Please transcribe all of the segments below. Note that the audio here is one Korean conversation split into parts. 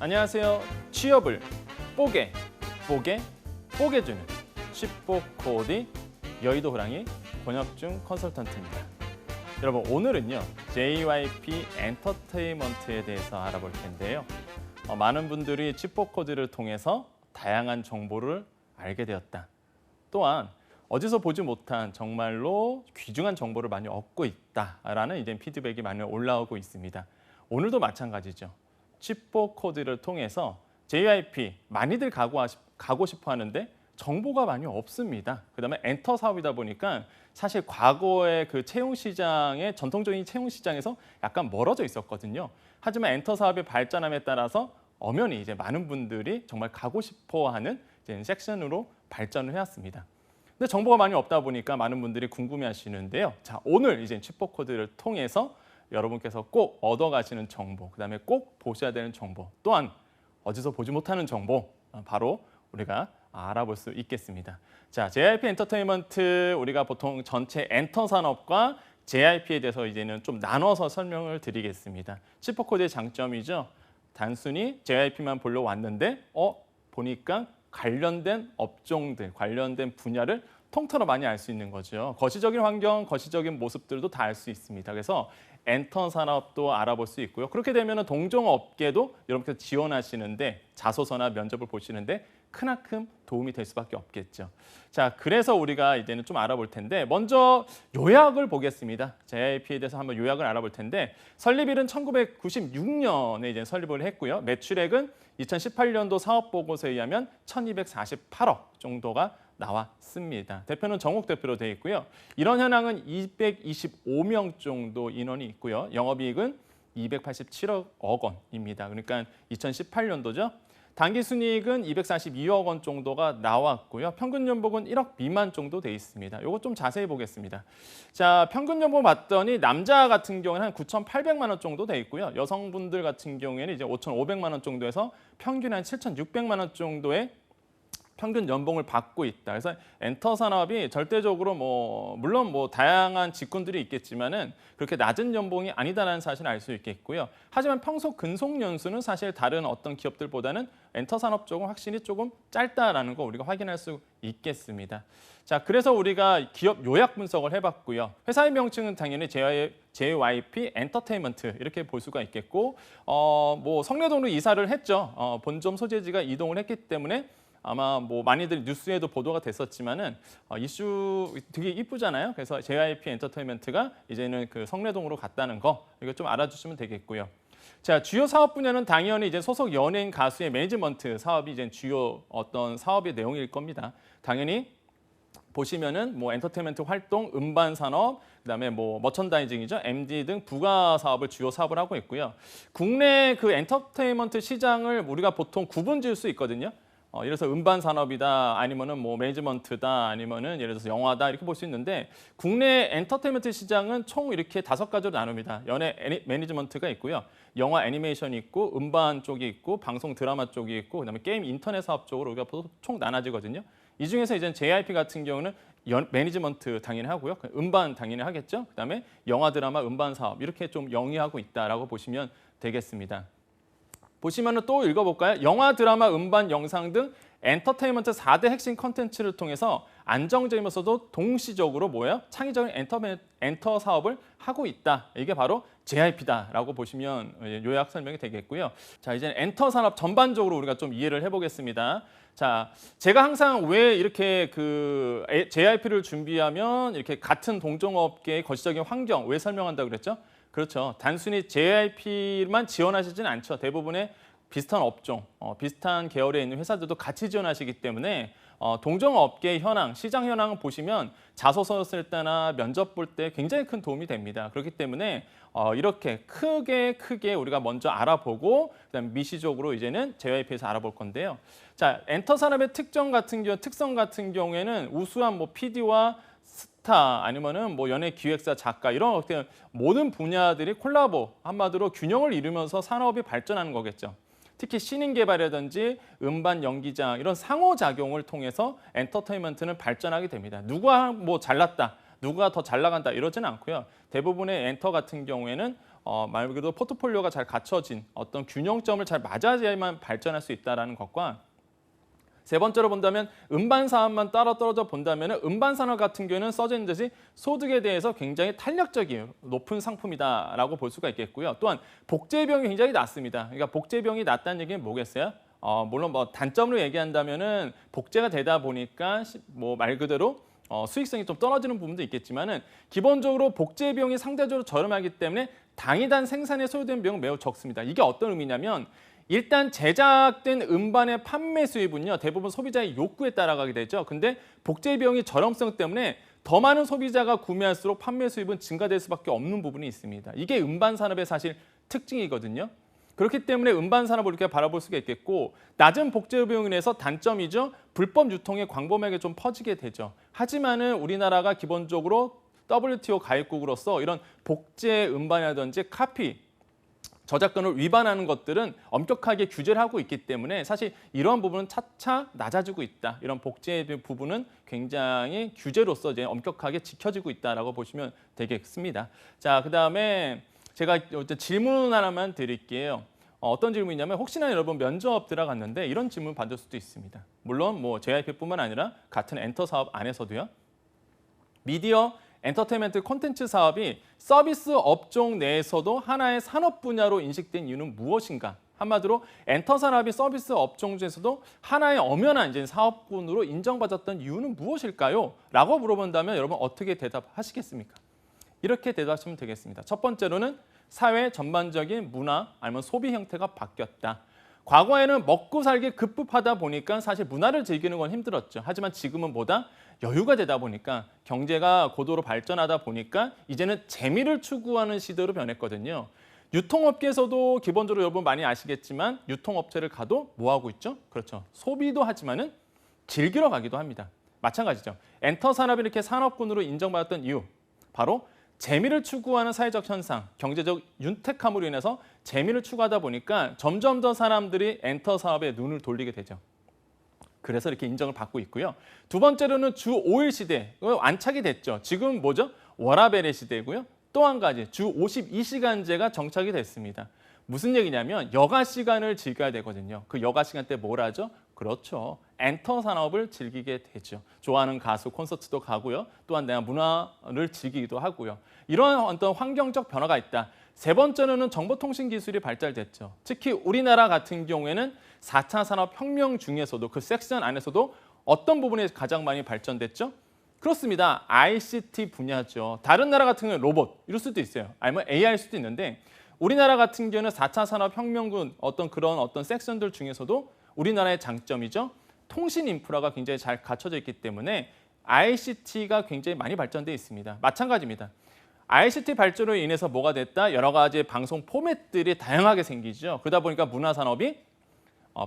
안녕하세요. 취업을 뽀개주는 쉽보코디 여의도 호랑이 권혁중 컨설턴트입니다. 여러분, 오늘은요 JYP 엔터테인먼트에 대해서 알아볼 텐데요. 많은 분들이 쉽보코디를 통해서 다양한 정보를 알게 되었다. 또한 어디서 보지 못한 정말로 귀중한 정보를 많이 얻고 있다라는 이제 피드백이 많이 올라오고 있습니다. 오늘도 마찬가지죠. 쉽보코디를 통해서 JYP 많이들 가고 싶어 하는데 정보가 많이 없습니다. 그다음에 엔터 사업이다 보니까 사실 과거의 그 채용 시장의 전통적인 채용 시장에서 약간 멀어져 있었거든요. 하지만 엔터 사업의 발전함에 따라서 엄연히 이제 많은 분들이 정말 가고 싶어 하는 이제 섹션으로 발전을 해왔습니다. 근데 정보가 많이 없다 보니까 많은 분들이 궁금해하시는데요. 자, 오늘 이제 쉽보코디를 통해서 여러분께서 꼭 얻어가시는 정보, 그다음에 꼭 보셔야 되는 정보, 또한 어디서 보지 못하는 정보, 바로 우리가 알아볼 수 있겠습니다. 자, JYP 엔터테인먼트 우리가 보통 전체 엔터 산업과 JYP에 대해서 이제는 좀 나눠서 설명을 드리겠습니다. 쉽보코디의 장점이죠. 단순히 JYP만 보러 왔는데 보니까 관련된 업종들, 관련된 분야를 통틀어 많이 알 수 있는 거죠. 거시적인 환경, 거시적인 모습들도 다 알 수 있습니다. 그래서 엔터 산업도 알아볼 수 있고요. 그렇게 되면 동종업계도 여러분께서 지원하시는데 자소서나 면접을 보시는데 크나큰 도움이 될 수밖에 없겠죠. 자, 그래서 우리가 이제는 좀 알아볼 텐데 먼저 요약을 보겠습니다. JYP에 대해서 한번 요약을 알아볼 텐데 설립일은 1996년에 이제 설립을 했고요. 매출액은 2018년도 사업보고서에 의하면 1,248억 정도가 나왔습니다. 대표는 정옥 대표로 되어 있고요. 이런 현황은 225명 정도 인원이 있고요. 영업이익은 287억 원입니다. 그러니까 2018년도죠. 당기순이익은 242억 원 정도가 나왔고요. 평균 연봉은 1억 미만 정도 돼 있습니다. 이거 좀 자세히 보겠습니다. 자, 평균 연봉 봤더니 남자 같은 경우는 한 9,800만 원 정도 돼 있고요. 여성분들 같은 경우에는 이제 5,500만 원 정도에서 평균 한 7,600만 원 정도의 평균 연봉을 받고 있다. 그래서 엔터 산업이 절대적으로 물론 다양한 직군들이 있겠지만은 그렇게 낮은 연봉이 아니다라는 사실을 알 수 있겠고요. 하지만 평소 근속 연수는 사실 다른 어떤 기업들보다는 엔터 산업 쪽은 확실히 조금 짧다라는 거 우리가 확인할 수 있겠습니다. 자, 그래서 우리가 기업 요약 분석을 해봤고요. 회사의 명칭은 당연히 JYP 엔터테인먼트 이렇게 볼 수가 있겠고, 성내동으로 이사를 했죠. 본점 소재지가 이동을 했기 때문에. 아마 많이들 뉴스에도 보도가 됐었지만은 이슈 되게 이쁘잖아요. 그래서 JYP 엔터테인먼트가 이제는 그 성내동으로 갔다는 거 이거 좀 알아주시면 되겠고요. 자, 주요 사업 분야는 당연히 이제 소속 연예인 가수의 매니지먼트 사업이 이제 주요 어떤 사업의 내용일 겁니다. 당연히 보시면은 엔터테인먼트 활동, 음반 산업, 그다음에 머천다이징이죠, MD 등 부가 사업을 주요 사업을 하고 있고요. 국내 그 엔터테인먼트 시장을 우리가 보통 구분 지을 수 있거든요. 예를 들어서 음반 산업이다, 아니면은 매니지먼트다, 아니면은 예를 들어서 영화다 이렇게 볼 수 있는데 국내 엔터테인먼트 시장은 총 이렇게 5가지로 나눕니다. 연예 매니지먼트가 있고요, 영화 애니메이션이 있고, 음반 쪽이 있고, 방송 드라마 쪽이 있고, 그다음에 게임 인터넷 사업 쪽으로 우리가 총 나눠지거든요. 이 중에서 이제 JYP 같은 경우는 매니지먼트 당연히 하고요, 음반 당연히 하겠죠. 그다음에 영화 드라마 음반 사업 이렇게 좀 영위하고 있다라고 보시면 되겠습니다. 보시면은 또 읽어볼까요? 영화, 드라마, 음반, 영상 등 엔터테인먼트 4대 핵심 컨텐츠를 통해서 안정적이면서도 동시적으로 창의적인 엔터 사업을 하고 있다. 이게 바로 JYP다라고 보시면 요약 설명이 되겠고요. 자, 이제 엔터 산업 전반적으로 우리가 좀 이해를 해보겠습니다. 자, 제가 항상 왜 이렇게 그 JYP를 준비하면 이렇게 같은 동종업계의 거시적인 환경 왜 설명한다고 그랬죠? 그렇죠. 단순히 JYP만 지원하시진 않죠. 대부분의 비슷한 업종, 비슷한 계열에 있는 회사들도 같이 지원하시기 때문에 동종업계의 현황, 시장 현황을 보시면 자소서 쓸 때나 면접 볼 때 굉장히 큰 도움이 됩니다. 그렇기 때문에 이렇게 크게 우리가 먼저 알아보고 그다음에 미시적으로 이제는 JYP에서 알아볼 건데요. 자, 엔터 산업의 특성 같은 경우에는 우수한 PD와 스타 아니면은 연예 기획사, 작가 이런 어떤 모든 분야들이 콜라보 한마디로 균형을 이루면서 산업이 발전하는 거겠죠. 특히 신인 개발이라든지 음반 연기장 이런 상호작용을 통해서 엔터테인먼트는 발전하게 됩니다. 누가 잘났다, 누가 더 잘 나간다 이러지는 않고요. 대부분의 엔터 같은 경우에는 말 그대로 포트폴리오가 잘 갖춰진 어떤 균형점을 잘 맞아야만 발전할 수 있다는 것과 세 번째로 본다면 음반 사업만 따라 떨어져 본다면 음반 산업 같은 경우에는 써진 듯이 소득에 대해서 굉장히 탄력적이에요. 높은 상품이다라고 볼 수가 있겠고요. 또한 복제 비용이 굉장히 낮습니다. 그러니까 복제 비용이 낮다는 얘기는 뭐겠어요? 물론 뭐 단점으로 얘기한다면은 복제가 되다 보니까 뭐 말 그대로 수익성이 좀 떨어지는 부분도 있겠지만은 기본적으로 복제 비용이 상대적으로 저렴하기 때문에 당이단 생산에 소요된 비용은 매우 적습니다. 이게 어떤 의미냐면 일단 제작된 음반의 판매 수입은요 대부분 소비자의 욕구에 따라가게 되죠. 근데 복제 비용이 저렴성 때문에 더 많은 소비자가 구매할수록 판매 수입은 증가될 수밖에 없는 부분이 있습니다. 이게 음반 산업의 사실 특징이거든요. 그렇기 때문에 음반 산업을 이렇게 바라볼 수가 있겠고 낮은 복제 비용에 인해서 단점이죠. 불법 유통의 광범위하게 좀 퍼지게 되죠. 하지만은 우리나라가 기본적으로 WTO 가입국으로서 이런 복제 음반이라든지 카피 저작권을 위반하는 것들은 엄격하게 규제를 하고 있기 때문에 사실 이러한 부분은 차차 낮아지고 있다. 이런 복제 부분은 굉장히 규제로서 이제 엄격하게 지켜지고 있다라고 보시면 되겠습니다. 자, 그다음에 제가 질문 하나만 드릴게요. 어떤 질문이냐면 혹시나 여러분 면접 들어갔는데 이런 질문 받을 수도 있습니다. 물론 뭐 JYP뿐만 아니라 같은 엔터 사업 안에서도요. 미디어 엔터테인먼트 콘텐츠 사업이 서비스 업종 내에서도 하나의 산업 분야로 인식된 이유는 무엇인가? 한마디로 엔터 산업이 서비스 업종 중에서도 하나의 엄연한 이제 사업군으로 인정받았던 이유는 무엇일까요? 라고 물어본다면 여러분 어떻게 대답하시겠습니까? 이렇게 대답하시면 되겠습니다. 첫 번째로는 사회 전반적인 문화 아니면 소비 형태가 바뀌었다. 과거에는 먹고 살기 급급하다 보니까 사실 문화를 즐기는 건 힘들었죠. 하지만 지금은 보다 여유가 되다 보니까 경제가 고도로 발전하다 보니까 이제는 재미를 추구하는 시대로 변했거든요. 유통업계에서도 기본적으로 여러분 많이 아시겠지만 유통업체를 가도 뭐 하고 있죠? 그렇죠. 소비도 하지만은 즐기러 가기도 합니다. 마찬가지죠. 엔터 산업이 이렇게 산업군으로 인정받았던 이유 바로 재미를 추구하는 사회적 현상, 경제적 윤택함으로 인해서 재미를 추구하다 보니까 점점 더 사람들이 엔터 산업에 눈을 돌리게 되죠. 그래서 이렇게 인정을 받고 있고요. 두 번째로는 주 5일 시대, 안착이 됐죠. 지금 뭐죠? 워라밸의 시대고요. 또 한 가지, 주 52시간제가 정착이 됐습니다. 무슨 얘기냐면 여가 시간을 즐겨야 되거든요. 그 여가 시간 때 뭘 하죠? 그렇죠. 엔터 산업을 즐기게 되죠. 좋아하는 가수 콘서트도 가고요. 또한 내가 문화를 즐기기도 하고요. 이런 어떤 환경적 변화가 있다. 세 번째로는 정보통신 기술이 발달됐죠. 특히 우리나라 같은 경우에는 4차 산업혁명 중에서도 그 섹션 안에서도 어떤 부분이 가장 많이 발전됐죠? 그렇습니다. ICT 분야죠. 다른 나라 같은 경우는 로봇 이럴 수도 있어요. 아니면 AI일 수도 있는데 우리나라 같은 경우는 4차 산업혁명군 그런 섹션들 중에서도 우리나라의 장점이죠. 통신 인프라가 굉장히 잘 갖춰져 있기 때문에 ICT가 굉장히 많이 발전돼 있습니다. 마찬가지입니다. ICT 발전으로 인해서 뭐가 됐다? 여러 가지 방송 포맷들이 다양하게 생기죠. 그러다 보니까 문화산업이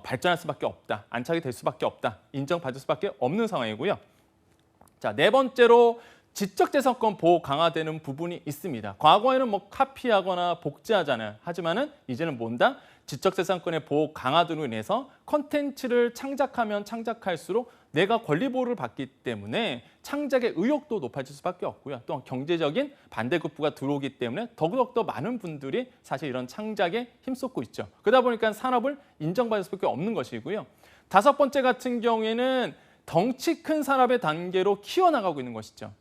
발전할 수밖에 없다. 안착이 될 수밖에 없다. 인정받을 수밖에 없는 상황이고요. 자, 네 번째로 지적재산권 보호 강화되는 부분이 있습니다. 과거에는 뭐 카피하거나 복제하잖아요. 하지만은 이제는 뭔다? 지적재산권의 보호 강화로 인해서 컨텐츠를 창작하면 창작할수록 내가 권리 보호를 받기 때문에 창작의 의욕도 높아질 수밖에 없고요. 또 경제적인 반대급부가 들어오기 때문에 더욱더 많은 분들이 사실 이런 창작에 힘쏟고 있죠. 그러다 보니까 산업을 인정받을 수밖에 없는 것이고요. 다섯 번째 같은 경우에는 덩치 큰 산업의 단계로 키워나가고 있는 것이죠.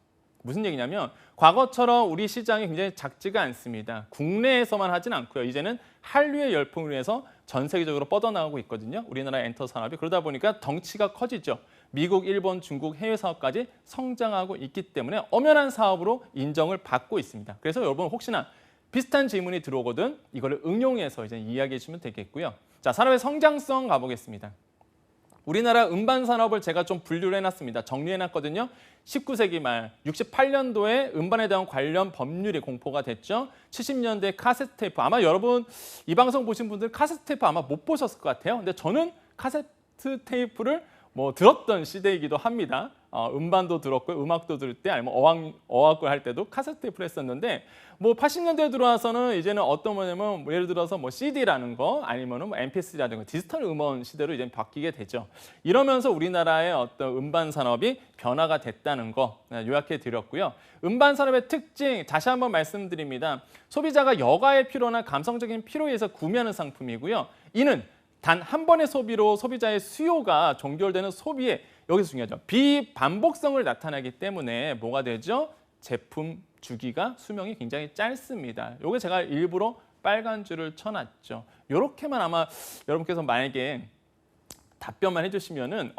무슨 얘기냐면 과거처럼 우리 시장이 굉장히 작지가 않습니다. 국내에서만 하진 않고요. 이제는 한류의 열풍으로 인해서 전 세계적으로 뻗어나가고 있거든요. 우리나라 엔터 산업이. 그러다 보니까 덩치가 커지죠. 미국, 일본, 중국 해외 사업까지 성장하고 있기 때문에 엄연한 사업으로 인정을 받고 있습니다. 그래서 여러분 혹시나 비슷한 질문이 들어오거든 이거를 응용해서 이제 이야기해 주시면 되겠고요. 자, 산업의 성장성 가보겠습니다. 우리나라 음반 산업을 제가 좀 분류를 해놨습니다. 정리해놨거든요. 19세기 말 68년도에 음반에 대한 관련 법률이 공포가 됐죠. 70년대 카세트 테이프. 아마 여러분 이 방송 보신 분들 카세트 테이프 아마 못 보셨을 것 같아요. 근데 저는 카세트 테이프를 들었던 시대이기도 합니다. 음반도 들었고 음악도 들을 때 아니면 어학을 할 때도 카세트 테이프를 했었는데 뭐 80년대에 들어와서는 이제는 어떤 뭐냐면 뭐 예를 들어서 뭐 CD라는 거 아니면은 뭐 MP3라는 거 디지털 음원 시대로 이제 바뀌게 되죠. 이러면서 우리나라의 어떤 음반 산업이 변화가 됐다는 거 요약해 드렸고요. 음반 산업의 특징 다시 한번 말씀드립니다. 소비자가 여가의 피로나 감성적인 피로에 의해서 구매하는 상품이고요. 이는 단 한 번의 소비로 소비자의 수요가 종결되는 소비에 여기서 중요하죠. 비반복성을 나타나기 때문에 뭐가 되죠? 제품 주기가 수명이 굉장히 짧습니다. 요게 제가 일부러 빨간 줄을 쳐놨죠. 요렇게만 아마 여러분께서 만약에 답변만 해주시면은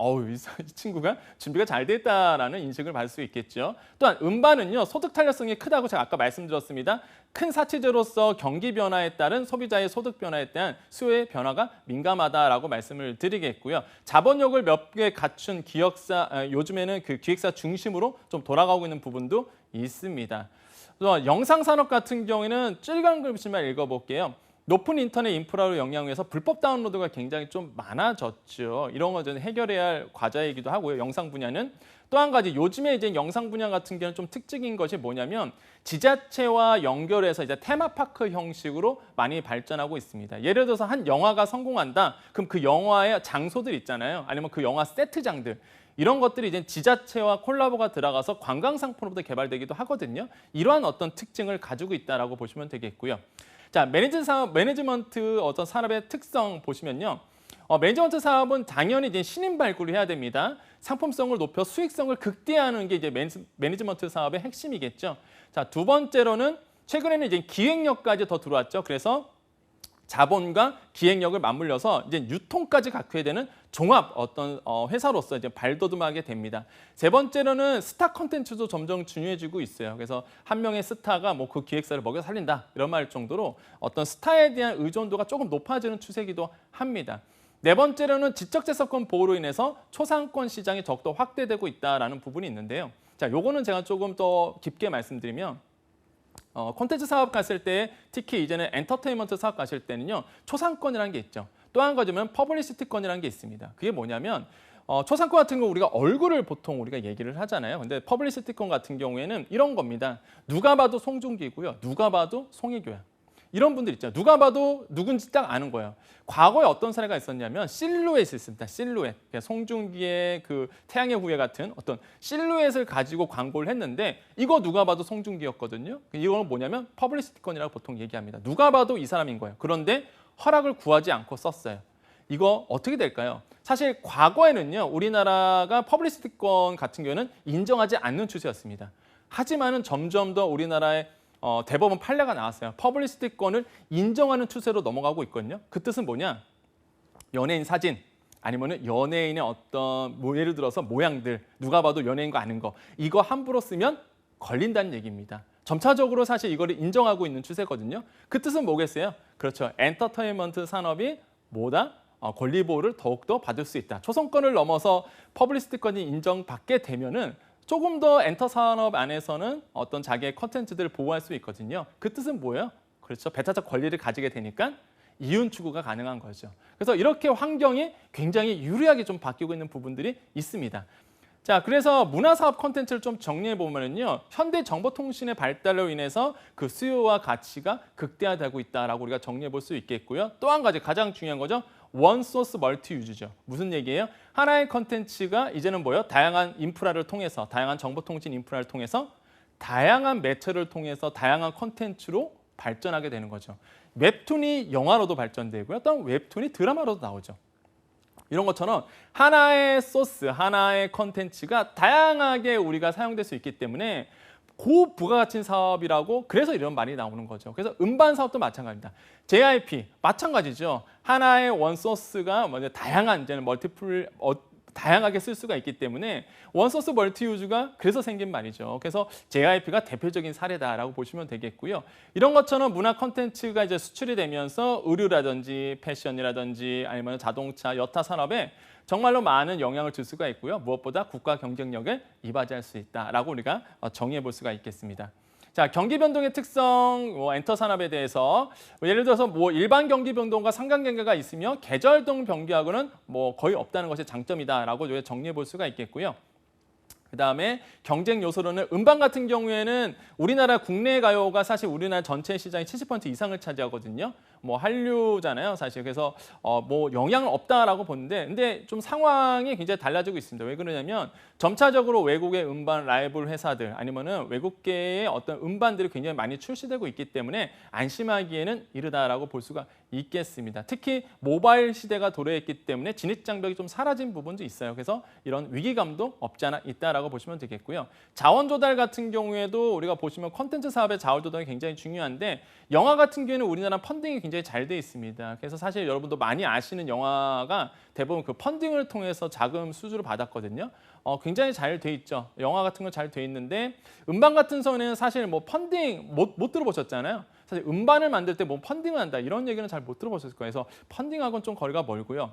이 친구가 준비가 잘 됐다라는 인식을 받을 수 있겠죠. 또한 음반은요 소득 탄력성이 크다고 제가 아까 말씀드렸습니다. 큰 사치제로서 경기 변화에 따른 소비자의 소득 변화에 대한 수요의 변화가 민감하다라고 말씀을 드리겠고요. 자본력을 몇 개 갖춘 기획사 요즘에는 그 기획사 중심으로 좀 돌아가고 있는 부분도 있습니다. 영상 산업 같은 경우에는 찔간 글씨만 읽어볼게요. 높은 인터넷 인프라로 영향해서 불법 다운로드가 굉장히 좀 많아졌죠. 이런 거 좀 해결해야 할 과제이기도 하고요. 영상 분야는 또 한 가지 요즘에 이제 영상 분야 같은 경우는 좀 특징인 것이 뭐냐면 지자체와 연결해서 이제 테마파크 형식으로 많이 발전하고 있습니다. 예를 들어서 한 영화가 성공한다. 그럼 그 영화의 장소들 있잖아요. 아니면 그 영화 세트장들. 이런 것들이 이제 지자체와 콜라보가 들어가서 관광 상품으로도 개발되기도 하거든요. 이러한 어떤 특징을 가지고 있다라고 보시면 되겠고요. 자, 매니지먼트 어떤 산업의 특성 보시면요. 매니지먼트 사업은 당연히 이제 신인 발굴을 해야 됩니다. 상품성을 높여 수익성을 극대화하는 게 이제 매니지먼트 사업의 핵심이겠죠. 자, 두 번째로는 최근에는 이제 기획력까지 더 들어왔죠. 그래서 자본과 기획력을 맞물려서 이제 유통까지 갖춰야 되는 종합 어떤 회사로서 이제 발돋움하게 됩니다. 세 번째로는 스타 콘텐츠도 점점 중요해지고 있어요. 그래서 한 명의 스타가 뭐 그 기획사를 먹여 살린다 이런 말 정도로 어떤 스타에 대한 의존도가 조금 높아지는 추세이기도 합니다. 네 번째로는 지적재산권 보호로 인해서 초상권 시장이 더욱더 확대되고 있다라는 부분이 있는데요. 자, 요거는 제가 조금 더 깊게 말씀드리면 콘텐츠 사업 갔을 때 특히 이제는 엔터테인먼트 사업 가실 때는요. 초상권이라는 게 있죠. 또 한 가지는 퍼블리시티권이라는 게 있습니다. 그게 뭐냐면 초상권 같은 거 우리가 얼굴을 보통 우리가 얘기를 하잖아요. 근데 퍼블리시티권 같은 경우에는 이런 겁니다. 누가 봐도 송중기고요. 누가 봐도 송혜교야. 이런 분들 있죠. 누가 봐도 누군지 딱 아는 거예요. 과거에 어떤 사례가 있었냐면 실루엣이 있습니다. 실루엣. 송중기의 그 태양의 후예 같은 어떤 실루엣을 가지고 광고를 했는데 이거 누가 봐도 송중기였거든요. 이거는 뭐냐면 퍼블리시티권이라고 보통 얘기합니다. 누가 봐도 이 사람인 거예요. 그런데 허락을 구하지 않고 썼어요. 이거 어떻게 될까요? 사실 과거에는요. 우리나라가 퍼블리시티권 같은 경우는 인정하지 않는 추세였습니다. 하지만은 점점 더 우리나라의 대법원 판례가 나왔어요. 퍼블리시티권을 인정하는 추세로 넘어가고 있거든요. 그 뜻은 뭐냐? 연예인 사진 아니면은 연예인의 어떤 예를 들어서 모양들 누가 봐도 연예인 거 아는 거 이거 함부로 쓰면 걸린다는 얘기입니다. 점차적으로 사실 이거를 인정하고 있는 추세거든요. 그 뜻은 뭐겠어요? 그렇죠. 엔터테인먼트 산업이 뭐다? 권리 보호를 더욱더 받을 수 있다. 초성권을 넘어서 퍼블리시티권이 인정받게 되면은 조금 더 엔터 산업 안에서는 어떤 자기의 컨텐츠들을 보호할 수 있거든요. 그 뜻은 뭐예요? 그렇죠. 배타적 권리를 가지게 되니까 이윤 추구가 가능한 거죠. 그래서 이렇게 환경이 굉장히 유리하게 좀 바뀌고 있는 부분들이 있습니다. 자, 그래서 문화사업 콘텐츠를 좀 정리해 보면은요, 현대 정보통신의 발달로 인해서 그 수요와 가치가 극대화되고 있다라고 우리가 정리해 볼 수 있겠고요. 또 한 가지 가장 중요한 거죠. 원 소스 멀티 유즈죠. 무슨 얘기예요? 하나의 컨텐츠가 이제는 뭐예요? 다양한 인프라를 통해서, 다양한 정보통신 인프라를 통해서 다양한 매체를 통해서 다양한 컨텐츠로 발전하게 되는 거죠. 웹툰이 영화로도 발전되고요. 또 웹툰이 드라마로도 나오죠. 이런 것처럼 하나의 소스, 하나의 컨텐츠가 다양하게 우리가 사용될 수 있기 때문에 고부가가치 사업이라고 그래서 이런 말이 나오는 거죠. 그래서 음반 사업도 마찬가지입니다. JYP 마찬가지죠. 하나의 원 소스가 먼저 다양한 이제는 다양하게 쓸 수가 있기 때문에 원소스 멀티 유즈가 그래서 생긴 말이죠. 그래서 JYP가 대표적인 사례다라고 보시면 되겠고요. 이런 것처럼 문화 콘텐츠가 이제 수출이 되면서 의류라든지 패션이라든지 아니면 자동차, 여타 산업에 정말로 많은 영향을 줄 수가 있고요. 무엇보다 국가 경쟁력을 이바지할 수 있다라고 우리가 정의해 볼 수가 있겠습니다. 자, 경기 변동의 특성, 엔터 산업에 대해서 예를 들어서 일반 경기 변동과 상관 관계가 있으며 계절동 변경하고는 거의 없다는 것이 장점이다라고 정리해 볼 수가 있겠고요. 그다음에 경쟁 요소로는 음반 같은 경우에는 우리나라 국내 가요가 사실 우리나라 전체 시장의 70% 이상을 차지하거든요. 뭐 한류잖아요, 사실. 그래서 뭐 영향은 없다라고 보는데, 근데 좀 상황이 굉장히 달라지고 있습니다. 왜 그러냐면 점차적으로 외국의 음반 라이벌 회사들 아니면은 외국계의 어떤 음반들이 굉장히 많이 출시되고 있기 때문에 안심하기에는 이르다라고 볼 수가 있겠습니다. 특히 모바일 시대가 도래했기 때문에 진입 장벽이 좀 사라진 부분도 있어요. 그래서 이런 위기감도 없지 않아 있다라고 보시면 되겠고요. 자원 조달 같은 경우에도 우리가 보시면 콘텐츠 사업의 자원 조달이 굉장히 중요한데, 영화 같은 경우에는 우리나라 펀딩이 굉장히 잘 돼 있습니다. 그래서 사실 여러분도 많이 아시는 영화가 대부분 그 펀딩을 통해서 자금 수주를 받았거든요. 굉장히 잘 돼 있죠. 영화 같은 건 잘 돼 있는데, 음반 같은 경우는 사실 뭐 펀딩 못 들어보셨잖아요. 사실 음반을 만들 때 뭐 펀딩을 한다 이런 얘기는 잘 못 들어보셨을 거예요. 그래서 펀딩하고는 좀 거리가 멀고요.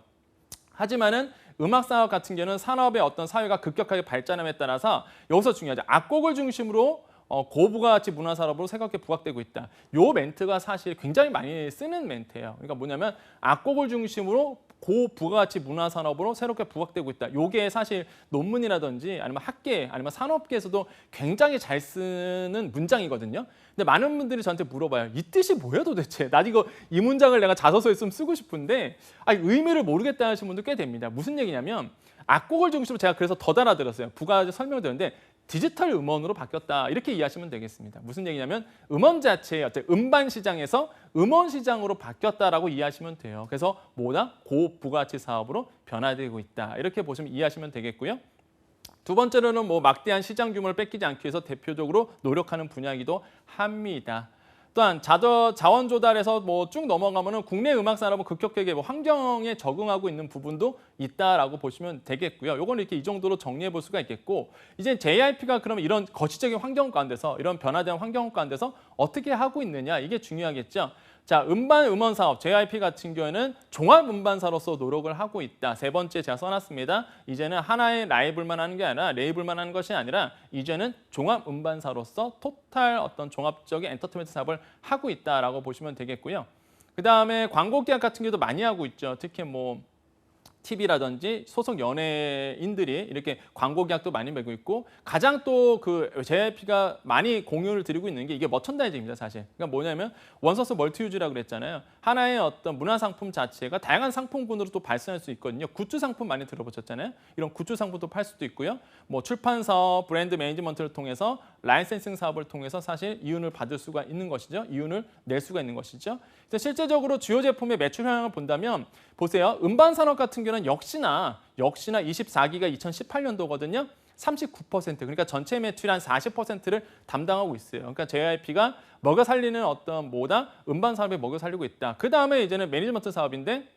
하지만은 음악 산업 같은 경우는 산업의 어떤 사회가 급격하게 발전함에 따라서 여기서 중요하죠. 악곡을 중심으로 고부가가치 문화 산업으로 새롭게 부각되고 있다. 요 멘트가 사실 굉장히 많이 쓰는 멘트예요. 그러니까 뭐냐면 악곡을 중심으로 고부가가치 문화 산업으로 새롭게 부각되고 있다. 요게 사실 논문이라든지 아니면 학계 아니면 산업계에서도 굉장히 잘 쓰는 문장이거든요. 근데 많은 분들이 저한테 물어봐요. 이 뜻이 뭐야 도대체? 나 이 문장을 내가 자소서에 좀 쓰고 싶은데 의미를 모르겠다 하시는 분도 꽤 됩니다. 무슨 얘기냐면 악곡을 중심으로 제가 그래서 더 달아들었어요. 부가가치 설명을 드렸는데 디지털 음원으로 바뀌었다 이렇게 이해하시면 되겠습니다. 무슨 얘기냐면 음원 자체의 어떤 음반 시장에서 음원 시장으로 바뀌었다라고 이해하시면 돼요. 그래서 뭐다? 고부가치 사업으로 변화되고 있다 이렇게 보시면 이해하시면 되겠고요. 두 번째로는 뭐 막대한 시장 규모를 뺏기지 않기 위해서 대표적으로 노력하는 분야이기도 합니다. 또한 자원 조달에서 뭐 쭉 넘어가면은 국내 음악 산업은 급격하게 뭐 환경에 적응하고 있는 부분도 있다라고 보시면 되겠고요. 요건 이렇게 이 정도로 정리해 볼 수가 있겠고, 이제 JYP가 그러면 이런 거시적인 환경 가운데서 이런 변화된 환경 가운데서 어떻게 하고 있느냐 이게 중요하겠죠. 자, 음원 사업 JYP 같은 경우에는 종합 음반사로서 노력을 하고 있다. 세 번째 제가 써놨습니다. 이제는 하나의 라이블만 하는 게 아니라 레이블만 하는 것이 아니라 이제는 종합 음반사로서 토탈 어떤 종합적인 엔터테인먼트 사업을 하고 있다라고 보시면 되겠고요. 그다음에 광고 계약 같은 경우도 많이 하고 있죠. 특히 뭐 TV라든지 소속 연예인들이 이렇게 광고 계약도 많이 맺고 있고, 가장 또 그 JYP가 많이 공유를 드리고 있는 게 이게 머천다이징입니다, 사실. 그러니까 뭐냐면 원서스 멀티유즈라고 그랬잖아요. 하나의 어떤 문화 상품 자체가 다양한 상품군으로 또 발생할 수 있거든요. 굿즈 상품 많이 들어보셨잖아요. 이런 굿즈 상품도 팔 수도 있고요. 뭐 출판 사업, 브랜드 매니지먼트를 통해서 라이센싱 사업을 통해서 사실 이윤을 받을 수가 있는 것이죠. 이윤을 낼 수가 있는 것이죠. 그래서 실제적으로 주요 제품의 매출 현황을 본다면 보세요. 음반 산업 같은 경우는 역시나 24기가 2018년도거든요. 39%, 그러니까 전체 매출의 한 40%를 담당하고 있어요. 그러니까 JYP가 먹여 살리는 어떤 음반 산업에 먹여 살리고 있다. 그 다음에 이제는 매니지먼트 사업인데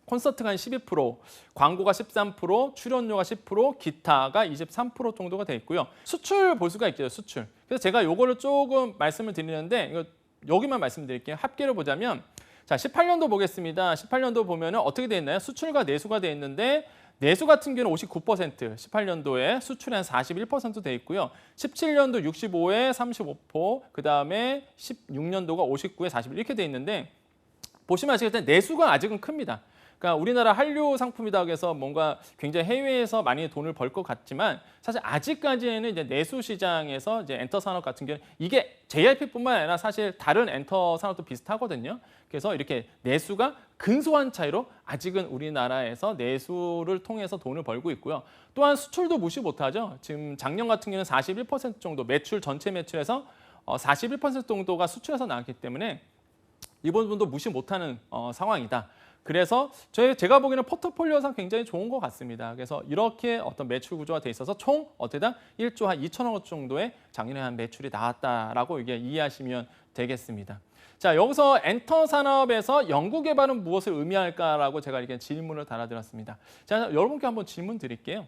콘서트가 한 12%, 광고가 13%, 출연료가 10%, 기타가 23% 정도가 돼 있고요. 수출 볼 수가 있죠, 수출. 그래서 제가 요거를 조금 말씀을 드리는데 이거 여기만 말씀드릴게요. 합계를 보자면 자, 18년도 보겠습니다. 18년도 보면은 어떻게 돼 있나요? 수출과 내수가 돼 있는데 내수 같은 경우는 59%, 18년도에 수출이 한 41% 돼 있고요. 17년도 65에 35%, 그다음에 16년도가 59에 41 이렇게 돼 있는데 보시면 아시겠지만 내수가 아직은 큽니다. 그러니까 우리나라 한류 상품이다 해서 뭔가 굉장히 해외에서 많이 돈을 벌 것 같지만 사실 아직까지는 이제 내수 시장에서 이제 엔터 산업 같은 경우는 이게 JYP뿐만 아니라 사실 다른 엔터 산업도 비슷하거든요. 그래서 이렇게 내수가 근소한 차이로 아직은 우리나라에서 내수를 통해서 돈을 벌고 있고요. 또한 수출도 무시 못하죠. 지금 작년 같은 경우는 41% 정도 매출 전체 매출에서 41% 정도가 수출에서 나왔기 때문에 이 부분도 무시 못하는 상황이다. 그래서 제가 보기에는 포트폴리오상 굉장히 좋은 것 같습니다. 그래서 이렇게 어떤 매출 구조가 돼 있어서 총 어때다 1조 한 2천억 원 정도의 작년에 한 매출이 나왔다라고 이게 이해하시면 되겠습니다. 자, 여기서 엔터 산업에서 연구 개발은 무엇을 의미할까라고 제가 이렇게 질문을 달아드렸습니다. 자, 여러분께 한번 질문 드릴게요.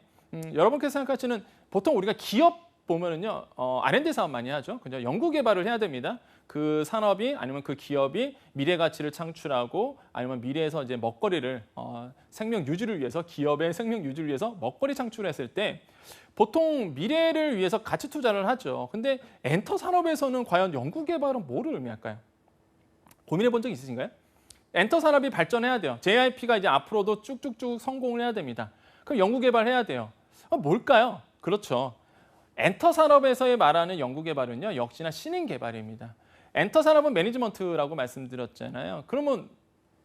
여러분께서 생각하시는 보통 우리가 기업 보면은요, R&D 사업 많이 하죠. 그죠? 연구 개발을 해야 됩니다. 그 산업이 아니면 그 기업이 미래 가치를 창출하고 아니면 미래에서 이제 먹거리를 생명 유지를 위해서 기업의 생명 유지를 위해서 먹거리 창출했을 때 보통 미래를 위해서 가치 투자를 하죠. 근데 엔터 산업에서는 과연 연구 개발은 뭐를 의미할까요? 고민해 본 적 있으신가요? 엔터 산업이 발전해야 돼요. JYP가 이제 앞으로도 쭉쭉쭉 성공을 해야 됩니다. 그럼 연구 개발해야 돼요. 뭘까요? 그렇죠. 엔터 산업에서의 말하는 연구 개발은요, 역시나 신인 개발입니다. 엔터 산업은 매니지먼트라고 말씀드렸잖아요. 그러면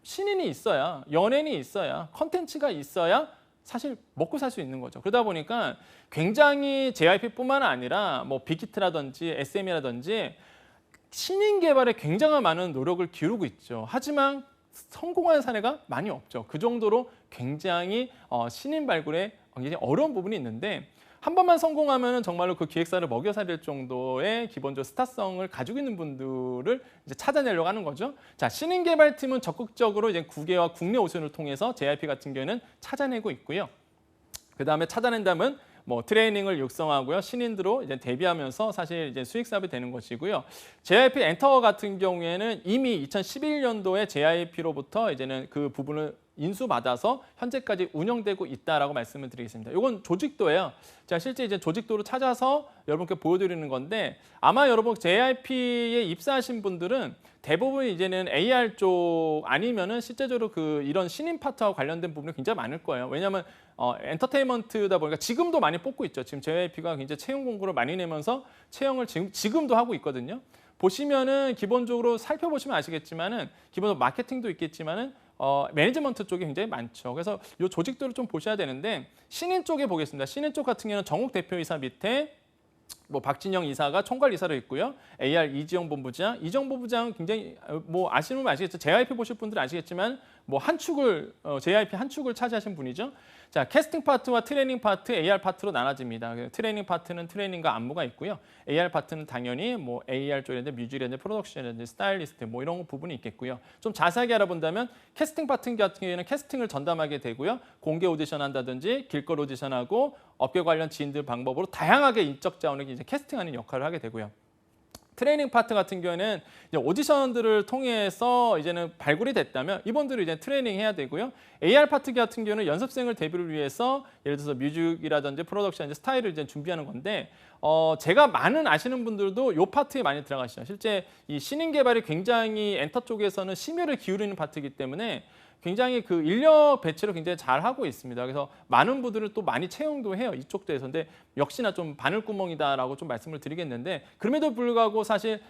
신인이 있어야, 연예인이 있어야, 컨텐츠가 있어야 사실 먹고 살 수 있는 거죠. 그러다 보니까 굉장히 JYP뿐만 아니라 뭐 빅히트라든지 SM이라든지 신인 개발에 굉장한 많은 노력을 기울이고 있죠. 하지만 성공한 사례가 많이 없죠. 그 정도로 굉장히 신인 발굴에 굉장히 어려운 부분이 있는데 한 번만 성공하면 정말로 그 기획사를 먹여 살릴 정도의 기본적으로 스타성을 가지고 있는 분들을 이제 찾아내려고 하는 거죠. 자, 신인 개발팀은 적극적으로 이제 국외와 국내 오션을 통해서 JYP 같은 경우에는 찾아내고 있고요. 그 다음에 찾아낸다면 뭐 트레이닝을 육성하고요. 신인들로 이제 데뷔하면서 사실 이제 수익 사업이 되는 것이고요. JYP 엔터 같은 경우에는 이미 2011년도에 JYP로부터 이제는 그 부분을 인수받아서 현재까지 운영되고 있다라고 말씀을 드리겠습니다. 이건 조직도예요. 자, 실제 이제 조직도를 찾아서 여러분께 보여드리는 건데 아마 여러분 JYP에 입사하신 분들은 대부분 이제는 AR 쪽 아니면은 실제적으로 그 이런 신인 파트와 관련된 부분이 굉장히 많을 거예요. 왜냐하면 엔터테인먼트다 보니까 지금도 많이 뽑고 있죠. 지금 JYP가 굉장히 채용 공고를 많이 내면서 채용을 지금도 하고 있거든요. 보시면은 기본적으로 살펴보시면 아시겠지만은 기본적으로 마케팅도 있겠지만은 매니지먼트 쪽이 굉장히 많죠. 그래서 이 조직도를 좀 보셔야 되는데 신인 쪽에 보겠습니다. 신인 쪽 같은 경우는 정욱 대표이사 밑에 뭐 박진영 이사가 총괄 이사로 있고요. AR 이지영 본부장, 이지영 본부장은 굉장히 뭐 아시는 분 아시겠죠. JYP 보실 분들은 아시겠지만 뭐 한 축을 JYP 한 축을 차지하신 분이죠. 자, 캐스팅 파트와 트레이닝 파트, AR 파트로 나눠집니다. 트레이닝 파트는 트레이닝과 안무가 있고요. AR 파트는 당연히 뭐 AR 쪽이라든지 뮤직이라든지 프로덕션이라든지 스타일리스트 뭐 이런 부분이 있겠고요. 좀 자세하게 알아본다면 캐스팅 파트 같은 경우에는 캐스팅을 전담하게 되고요. 공개 오디션 한다든지 길거리 오디션하고 업계 관련 지인들 방법으로 다양하게 인적 자원을 이제 캐스팅하는 역할을 하게 되고요. 트레이닝 파트 같은 경우에는 이제 오디션들을 통해서 이제는 발굴이 됐다면 이분들을 이제 트레이닝 해야 되고요. AR 파트 같은 경우는 연습생을 데뷔를 위해서 예를 들어서 뮤직이라든지 프로덕션, 스타일을 이제 준비하는 건데 제가 많은 아시는 분들도 이 파트에 많이 들어가시죠. 실제 이 신인 개발이 굉장히 엔터 쪽에서는 심혈을 기울이는 파트이기 때문에 굉장히 그 인력 배치를 굉장히 잘 하고 있습니다. 그래서 많은 분들을 또 많이 채용도 해요. 이쪽 대에서. 근데 역시나 좀 바늘구멍이다라고 좀 말씀을 드리겠는데 그럼에도 불구하고 사실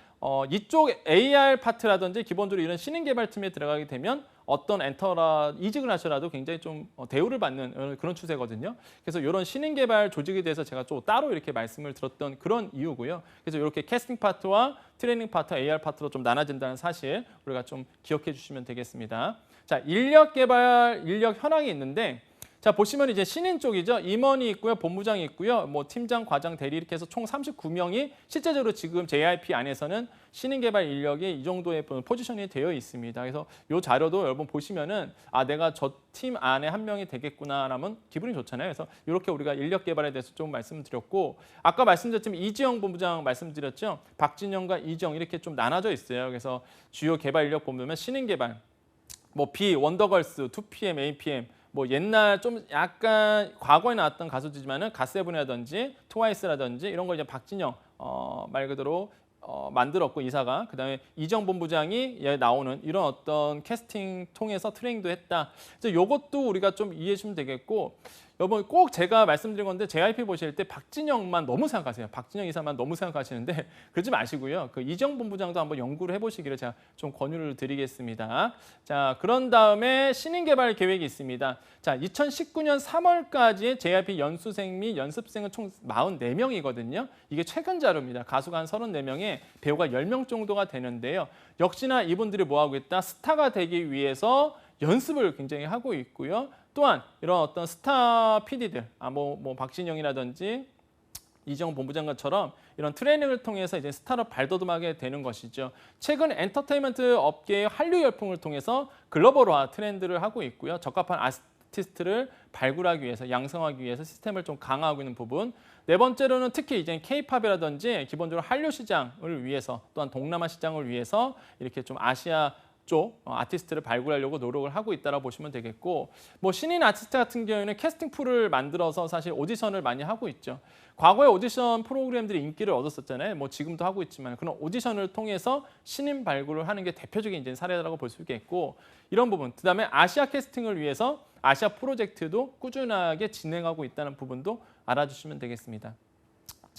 이쪽 AR 파트라든지 기본적으로 이런 신인 개발팀에 들어가게 되면 어떤 엔터라 이직을 하셔라도 굉장히 좀 대우를 받는 그런 추세거든요. 그래서 이런 신인 개발 조직에 대해서 제가 좀 따로 이렇게 말씀을 들었던 그런 이유고요. 그래서 이렇게 캐스팅 파트와 트레이닝 파트, AR 파트로 좀 나눠진다는 사실 우리가 좀 기억해 주시면 되겠습니다. 자, 인력 개발, 인력 현황이 있는데 자, 보시면 이제 신인 쪽이죠. 임원이 있고요. 본부장이 있고요. 뭐 팀장, 과장, 대리 이렇게 해서 총 39명이 실제적으로 지금 JYP 안에서는 신인 개발 인력이 이 정도의 포지션이 되어 있습니다. 그래서 이 자료도 여러분 보시면은 아, 내가 저 팀 안에 한 명이 되겠구나라면 기분이 좋잖아요. 그래서 이렇게 우리가 인력 개발에 대해서 좀 말씀드렸고 아까 말씀드렸지만 이지영 본부장 말씀드렸죠. 박진영과 이지영 이렇게 좀 나눠져 있어요. 그래서 주요 개발 인력 보면 신인 개발 뭐 B, 원더걸스, 2PM, APM 뭐 옛날 좀 약간 과거에 나왔던 가수들이지만은 갓세븐이라든지 트와이스라든지 이런 걸 이제 박진영 말 그대로 만들었고 이사가 그다음에 이정 본부장이 나오는 이런 어떤 캐스팅 통해서 트레이닝도 했다. 그래서 이것도 우리가 좀 이해해 주시면 되겠고 여러분 꼭 제가 말씀드린 건데 JYP 보실 때 박진영만 너무 생각하세요. 박진영 이사만 너무 생각하시는데 그러지 마시고요. 그 이정 본부장도 한번 연구를 해보시기를 제가 좀 권유를 드리겠습니다. 자, 그런 다음에 신인 개발 계획이 있습니다. 자, 2019년 3월까지 JYP 연수생 및 연습생은 총 44명이거든요. 이게 최근 자료입니다. 가수가 한 34명에 배우가 10명 정도가 되는데요. 역시나 이분들이 뭐하고 있다? 스타가 되기 위해서 연습을 굉장히 하고 있고요. 또한 이런 어떤 스타 PD들, 뭐 박진영이라든지 이정 본부장처럼 이런 트레이닝을 통해서 이제 스타로 발돋움하게 되는 것이죠. 최근 엔터테인먼트 업계의 한류 열풍을 통해서 글로벌화 트렌드를 하고 있고요. 적합한 아티스트를 발굴하기 위해서 양성하기 위해서 시스템을 좀 강화하고 있는 부분. 네 번째로는 특히 이제 K-팝이라든지 기본적으로 한류 시장을 위해서 또한 동남아 시장을 위해서 이렇게 좀 아시아 쪽 아티스트를 발굴하려고 노력을 하고 있다라고 보시면 되겠고 뭐 신인 아티스트 같은 경우에는 캐스팅 풀을 만들어서 사실 오디션을 많이 하고 있죠. 과거에 오디션 프로그램들이 인기를 얻었었잖아요. 뭐 지금도 하고 있지만 그런 오디션을 통해서 신인 발굴을 하는 게 대표적인 이제 사례라고 볼 수 있겠고 이런 부분. 그다음에 아시아 캐스팅을 위해서 아시아 프로젝트도 꾸준하게 진행하고 있다는 부분도 알아주시면 되겠습니다.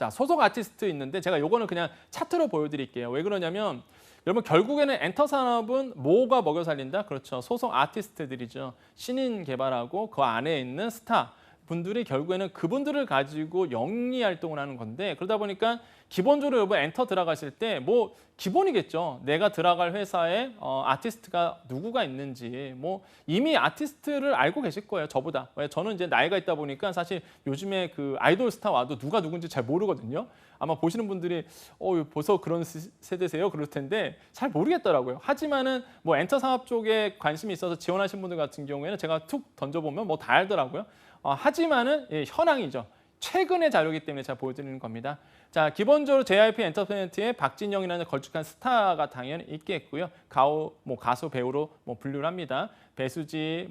자, 소속 아티스트 있는데 제가 요거는 그냥 차트로 보여드릴게요. 왜 그러냐면 여러분 결국에는 엔터 산업은 뭐가 먹여 살린다? 그렇죠. 소속 아티스트들이죠. 신인 개발하고 그 안에 있는 스타 분들이 결국에는 그분들을 가지고 영리 활동을 하는 건데 그러다 보니까 기본적으로 여러분 엔터 들어가실 때 뭐 기본이겠죠. 내가 들어갈 회사에 아티스트가 누구가 있는지 뭐 이미 아티스트를 알고 계실 거예요. 저보다. 왜 저는 이제 나이가 있다 보니까 사실 요즘에 그 아이돌 스타 와도 누가 누군지 잘 모르거든요. 아마 보시는 분들이 벌써 그런 세대세요? 그럴 텐데 잘 모르겠더라고요. 하지만은 뭐 엔터 산업 쪽에 관심이 있어서 지원하신 분들 같은 경우에는 제가 툭 던져보면 뭐 다 알더라고요. 하지만은 현황이죠. 최근의 자료이기 때문에 제가 보여드리는 겁니다. 자, 기본적으로 JYP 엔터테인먼트에 박진영이라는 걸쭉한 스타가 당연히 있겠고요. 가수 배우로 분류를 합니다. 배수지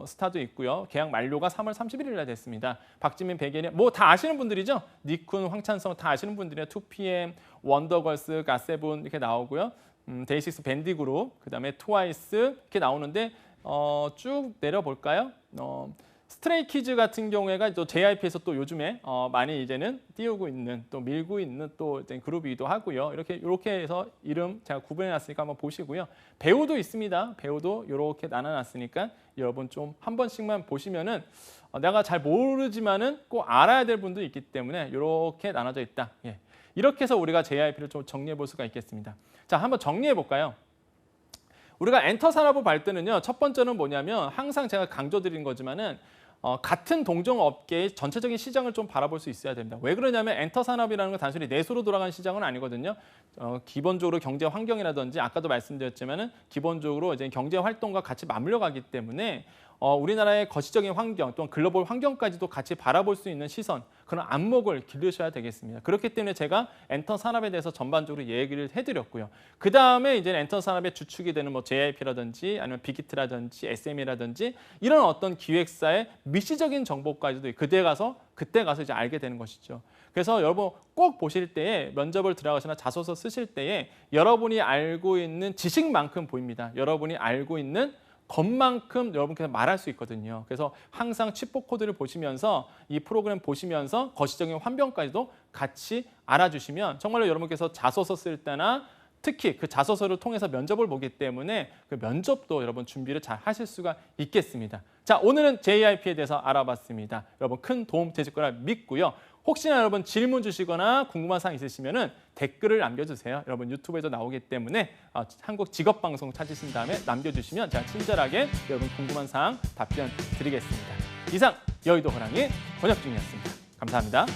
스타도 있고요. 계약 만료가 3월 31일에 됐습니다. 박지민, 백예린 뭐 다 아시는 분들이죠. 니쿤, 황찬성 다 아시는 분들이에요. 2PM, 원더걸스, 갓세븐 이렇게 나오고요. 데이식스 밴디그룹, 그다음에 트와이스 이렇게 나오는데 쭉 내려볼까요? 스트레이키즈 같은 경우에가 또 JYP에서 또 요즘에 많이 이제는 띄우고 있는 또 밀고 있는 또 그룹이기도 하고요. 이렇게 해서 이름 제가 구분해놨으니까 한번 보시고요. 배우도 있습니다. 배우도 이렇게 나눠놨으니까 여러분 좀 한 번씩만 보시면은 내가 잘 모르지만은 꼭 알아야 될 분도 있기 때문에 이렇게 나눠져 있다. 예. 이렇게 해서 우리가 JYP를 좀 정리해 볼 수가 있겠습니다. 자, 한번 정리해 볼까요? 우리가 엔터 산업의 발전은요. 첫 번째는 뭐냐면 항상 제가 강조드린 거지만은 같은 동종 업계의 전체적인 시장을 좀 바라볼 수 있어야 됩니다. 왜 그러냐면 엔터 산업이라는 건 단순히 내수로 돌아가는 시장은 아니거든요. 기본적으로 경제 환경이라든지 아까도 말씀드렸지만은 기본적으로 이제 경제 활동과 같이 맞물려 가기 때문에 우리나라의 거시적인 환경 또는 글로벌 환경까지도 같이 바라볼 수 있는 시선, 그런 안목을 기르셔야 되겠습니다. 그렇기 때문에 제가 엔터 산업에 대해서 전반적으로 얘기를 해드렸고요. 그 다음에 이제 엔터 산업의 주축이 되는 JYP라든지 아니면 빅히트라든지 SM이라든지 이런 어떤 기획사의 미시적인 정보까지도 그때 가서 이제 알게 되는 것이죠. 그래서 여러분 꼭 보실 때에 면접을 들어가시나 자소서 쓰실 때에 여러분이 알고 있는 지식만큼 보입니다. 여러분이 알고 있는 것만큼 여러분께서 말할 수 있거든요. 그래서 항상 칩복 코드를 보시면서 이 프로그램 보시면서 거시적인 환경까지도 같이 알아주시면 정말로 여러분께서 자소서 쓸 때나 특히 그 자소서를 통해서 면접을 보기 때문에 그 면접도 여러분 준비를 잘 하실 수가 있겠습니다. 자, 오늘은 JYP에 대해서 알아봤습니다. 여러분 큰 도움 되실 거라 믿고요. 혹시나 여러분 질문 주시거나 궁금한 사항 있으시면은 댓글을 남겨주세요. 여러분 유튜브에도 나오기 때문에 한국 직업방송 찾으신 다음에 남겨주시면 제가 친절하게 여러분 궁금한 사항 답변 드리겠습니다. 이상 여의도 호랑이 권혁중이었습니다. 감사합니다.